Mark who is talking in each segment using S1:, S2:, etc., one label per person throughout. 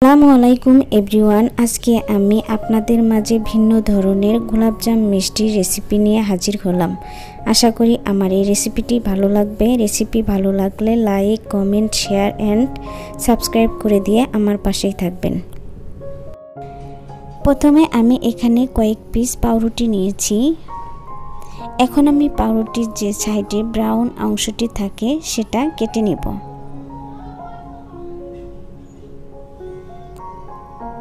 S1: আসসালামু আলাইকুম এভরিওয়ান। আজকে আমি আপনাদের মাঝে ভিন্ন ধরনের গোলাপজাম মিষ্টির রেসিপি নিয়ে হাজির হলাম। আশা করি আমার এই রেসিপিটি ভালো লাগবে। রেসিপি ভালো লাগলে like, comment, share and subscribe করে দিয়ে আমার পাশেই থাকবেন। প্রথমে আমি এখানে কয়েক পিস পাউরুটি নিয়েছি। এখন আমি পাউরুটির যে সাইডে ব্রাউন অংশটি থাকে সেটা কেটে নেব।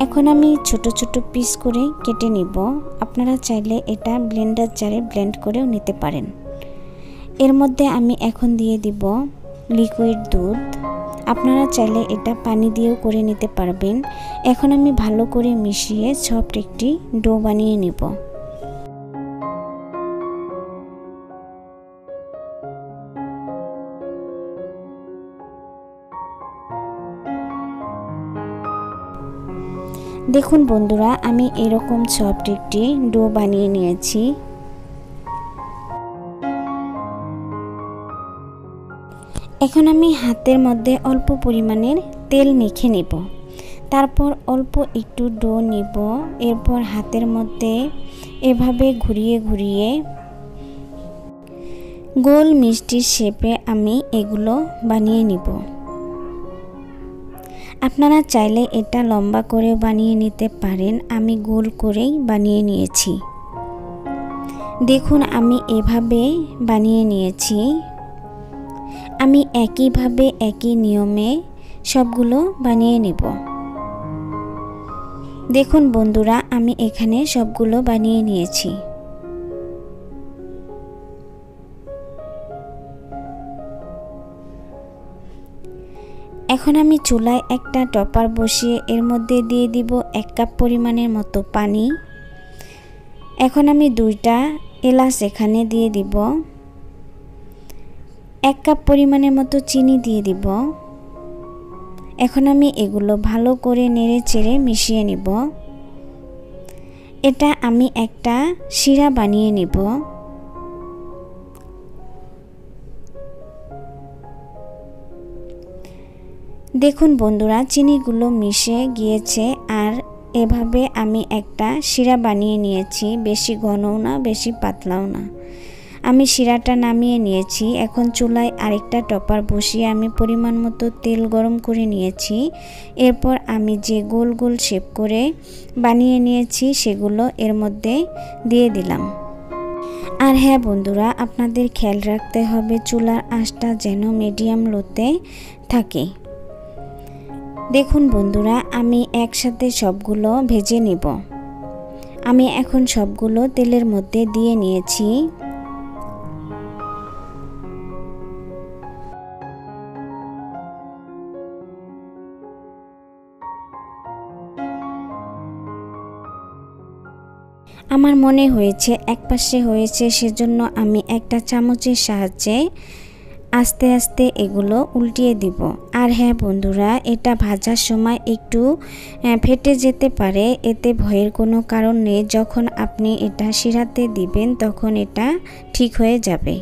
S1: এখন আমি ছোট ছোট পিস করে কেটে নিব। আপনারা চাইলে এটা ব্লেন্ডার জারে ব্লেন্ড করেও নিতে পারেন। এর মধ্যে আমি এখন দিয়ে দিব লিকুইড দুধ। আপনারা চাইলে এটা পানি দিয়েও করে নিতে পারবেন। এখন আমি ভালো করে মিশিয়ে সফট একটি ডো বানিয়ে নিব। দেখুন বন্ধুরা, আমি এরকম সফট একটি ডো বানিয়ে নিয়েছি। এখন আমি হাতের মধ্যে অল্প পরিমাণের তেল মেখে নেব। তারপর অল্প একটু ডো নিব। এরপর হাতের মধ্যে এভাবে ঘুরিয়ে ঘুরিয়ে গোল মিষ্টির শেপে আমি এগুলো বানিয়ে নিব। আপনারা চাইলে এটা লম্বা করেও বানিয়ে নিতে পারেন। আমি গোল করেই বানিয়ে নিয়েছি। দেখুন আমি এভাবে বানিয়ে নিয়েছি। আমি একইভাবে একই নিয়মে সবগুলো বানিয়ে নেব। দেখুন বন্ধুরা, আমি এখানে সবগুলো বানিয়ে নিয়েছি। এখন আমি চুলায় একটা টপার বসিয়ে এর মধ্যে দিয়ে দিব 1 কাপ পরিমাণের মতো পানি। এখন আমি 2টা এলাচ এখানে দিয়ে দিব। 1 কাপ পরিমাণের মতো চিনি দিয়ে দিব। এখন আমি এগুলো ভালো করে নেড়ে চেড়ে মিশিয়ে নিব। এটা আমি একটা শিরা বানিয়ে নিব। দেখুন বন্ধুরা, চিনিগুলো মিশে গিয়েছে। আর এভাবে আমি একটা শিরা বানিয়ে নিয়েছি। বেশি ঘনও না, বেশি পাতলাও না। আমি শিরাটা নামিয়ে নিয়েছি। এখন চুলায় আরেকটা টপার বসিয়ে আমি পরিমাণ মতো তেল গরম করে নিয়েছি। এরপর আমি যে গোল গোল শেপ করে বানিয়ে নিয়েছি সেগুলো এর মধ্যে দিয়ে দিলাম। আর হ্যাঁ বন্ধুরা, আপনাদের খেয়াল রাখতে হবে চুলার আঁচটা যেন মিডিয়াম লোতে থাকে। দেখুন বন্ধুরা, আমি একসাথে সবগুলো ভেজে নিব। আমি এখন সবগুলো তেলের মধ্যে দিয়ে নিয়েছি। আমার মনে হয়েছে একপাশে হয়েছে, সেজন্য আমি একটা চামচের সাহায্যে আস্তে আস্তে এগুলো উল্টিয়ে দিব। আর হ্যাঁ বন্ধুরা, এটা ভাজার সময় একটু ফেটে যেতে পারে, এতে ভয়ের কোনো কারণ নেই। যখন আপনি এটা শিরাতে দিবেন তখন এটা ঠিক হয়ে যাবে।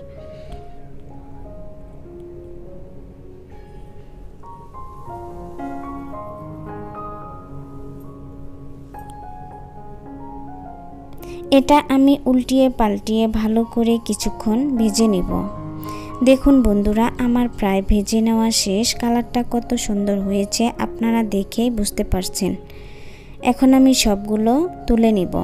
S1: এটা আমি উল্টিয়ে পাল্টিয়ে ভালো করে কিছুক্ষণ ভেজে নেব। দেখুন বন্ধুরা, আমার প্রায় ভেজে নেওয়া শেষ। কালারটা কত সুন্দর হয়েছে আপনারা দেখেই বুঝতে পারছেন। এখন আমি সবগুলো তুলে নিব।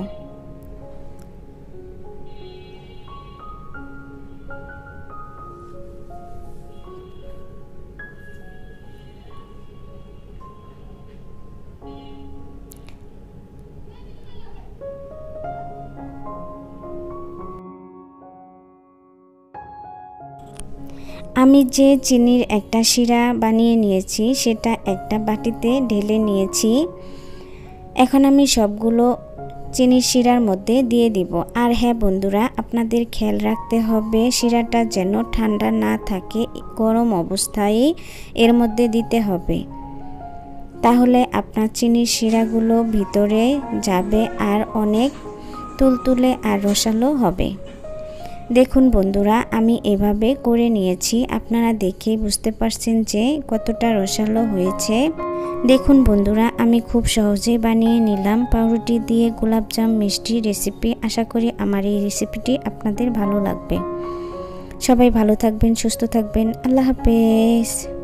S1: আমি যে চিনির একটা শিরা বানিয়ে নিয়েছি সেটা একটা বাটিতে ঢেলে নিয়েছি। এখন আমি সবগুলো চিনির শিরার মধ্যে দিয়ে দিব। আর হ্যাঁ বন্ধুরা, আপনাদের খেয়াল রাখতে হবে শিরাটা যেন ঠান্ডা না থাকে, গরম অবস্থায় এর মধ্যে দিতে হবে। তাহলে আপনার চিনির শিরাগুলো ভিতরে যাবে আর অনেক তুলতুলে আর রসালো হবে। দেখুন বন্ধুরা, আমি এভাবে করে নিয়েছি, আপনারা দেখেই বুঝতে পারছেন যে কতটা রসালো হয়েছে। দেখুন বন্ধুরা, আমি খুব সহজেই বানিয়ে নিলাম পাউরুটি দিয়ে গোলাপজাম মিষ্টি রেসিপি। আশা করি আমার এই রেসিপিটি আপনাদের ভালো লাগবে। সবাই ভালো থাকবেন, সুস্থ থাকবেন। আল্লাহ হাফেজ।